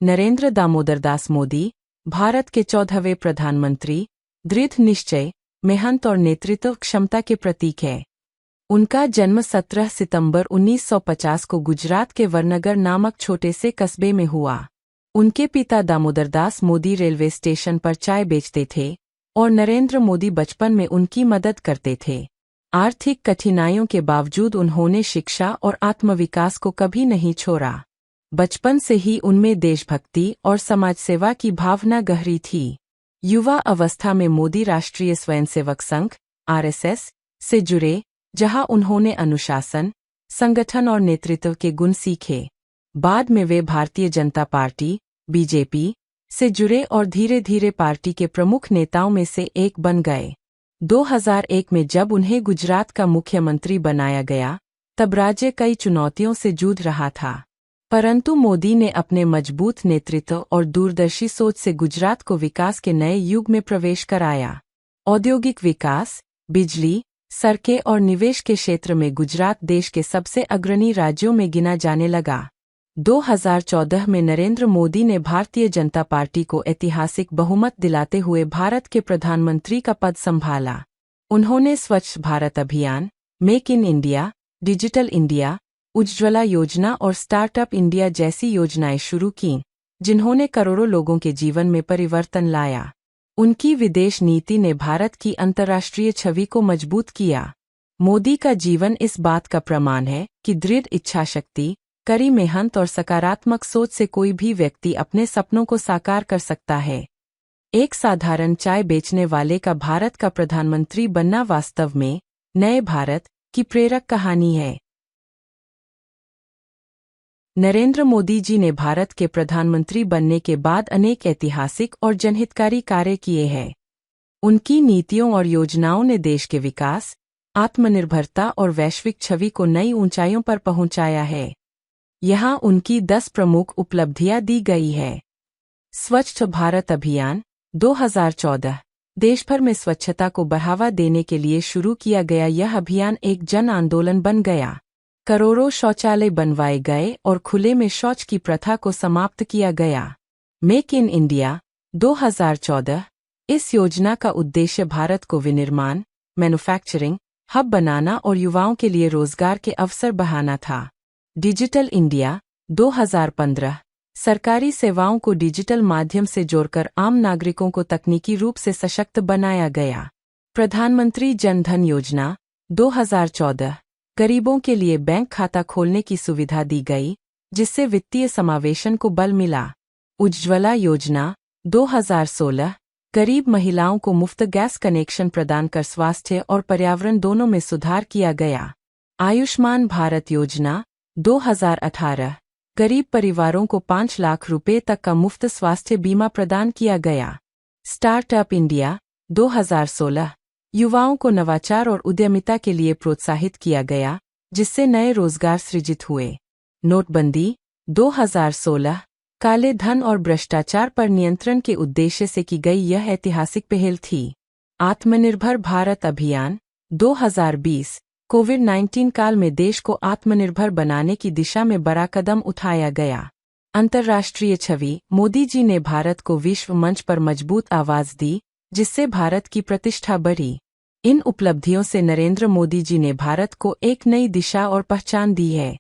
नरेंद्र दामोदर दास मोदी भारत के 14वें प्रधानमंत्री दृढ़ निश्चय, मेहनत और नेतृत्व क्षमता के प्रतीक है। उनका जन्म 17 सितंबर 1950 को गुजरात के वरनगर नामक छोटे से कस्बे में हुआ। उनके पिता दामोदर दास मोदी रेलवे स्टेशन पर चाय बेचते थे और नरेंद्र मोदी बचपन में उनकी मदद करते थे। आर्थिक कठिनाइयों के बावजूद उन्होंने शिक्षा और आत्मविकास को कभी नहीं छोड़ा। बचपन से ही उनमें देशभक्ति और समाज सेवा की भावना गहरी थी। युवा अवस्था में मोदी राष्ट्रीय स्वयंसेवक संघ (आरएसएस) से जुड़े, जहां उन्होंने अनुशासन, संगठन और नेतृत्व के गुण सीखे। बाद में वे भारतीय जनता पार्टी (बीजेपी) से जुड़े और धीरे धीरे पार्टी के प्रमुख नेताओं में से एक बन गए। 2001 में जब उन्हें गुजरात का मुख्यमंत्री बनाया गया, तब राज्य कई चुनौतियों से जूझ रहा था, परंतु मोदी ने अपने मजबूत नेतृत्व और दूरदर्शी सोच से गुजरात को विकास के नए युग में प्रवेश कराया। औद्योगिक विकास, बिजली, सड़कें और निवेश के क्षेत्र में गुजरात देश के सबसे अग्रणी राज्यों में गिना जाने लगा। 2014 में नरेंद्र मोदी ने भारतीय जनता पार्टी को ऐतिहासिक बहुमत दिलाते हुए भारत के प्रधानमंत्री का पद संभाला। उन्होंने स्वच्छ भारत अभियान, make in India, digital India, Ujjwala योजना और स्टार्टअप इंडिया जैसी योजनाएं शुरू कीं, जिन्होंने करोड़ों लोगों के जीवन में परिवर्तन लाया। उनकी विदेश नीति ने भारत की अंतर्राष्ट्रीय छवि को मजबूत किया। मोदी का जीवन इस बात का प्रमाण है कि दृढ़ इच्छाशक्ति, कड़ी मेहनत और सकारात्मक सोच से कोई भी व्यक्ति अपने सपनों को साकार कर सकता है। एक साधारण चाय बेचने वाले का भारत का प्रधानमंत्री बनना वास्तव में नए भारत की प्रेरक कहानी है। नरेंद्र मोदी जी ने भारत के प्रधानमंत्री बनने के बाद अनेक ऐतिहासिक और जनहितकारी कार्य किए हैं। उनकी नीतियों और योजनाओं ने देश के विकास, आत्मनिर्भरता और वैश्विक छवि को नई ऊंचाइयों पर पहुंचाया है। यहाँ उनकी 10 प्रमुख उपलब्धियां दी गई है। स्वच्छ भारत अभियान 2014 देश भर में स्वच्छता को बढ़ावा देने के लिए शुरू किया गया यह अभियान एक जन आंदोलन बन गया। करोड़ों शौचालय बनवाए गए और खुले में शौच की प्रथा को समाप्त किया गया। मेक इन इंडिया 2014 इस योजना का उद्देश्य भारत को विनिर्माण, मैन्युफैक्चरिंग हब बनाना और युवाओं के लिए रोजगार के अवसर बढ़ाना था। डिजिटल इंडिया 2015 सरकारी सेवाओं को डिजिटल माध्यम से जोड़कर आम नागरिकों को तकनीकी रूप से सशक्त बनाया गया। प्रधानमंत्री जन धन योजना 2014 गरीबों के लिए बैंक खाता खोलने की सुविधा दी गई, जिससे वित्तीय समावेशन को बल मिला। उज्ज्वला योजना 2016 गरीब महिलाओं को मुफ्त गैस कनेक्शन प्रदान कर स्वास्थ्य और पर्यावरण दोनों में सुधार किया गया। आयुष्मान भारत योजना 2018 गरीब परिवारों को 5 लाख रुपए तक का मुफ्त स्वास्थ्य बीमा प्रदान किया गया। स्टार्टअप इंडिया 2016 युवाओं को नवाचार और उद्यमिता के लिए प्रोत्साहित किया गया, जिससे नए रोजगार सृजित हुए। नोटबंदी 2016 काले धन और भ्रष्टाचार पर नियंत्रण के उद्देश्य से की गई यह ऐतिहासिक पहल थी। आत्मनिर्भर भारत अभियान 2020 कोविड-19 काल में देश को आत्मनिर्भर बनाने की दिशा में बड़ा कदम उठाया गया। अंतर्राष्ट्रीय छवि मोदी जी ने भारत को विश्व मंच पर मजबूत आवाज दी, जिससे भारत की प्रतिष्ठा बढ़ी। इन उपलब्धियों से नरेंद्र मोदी जी ने भारत को एक नई दिशा और पहचान दी है।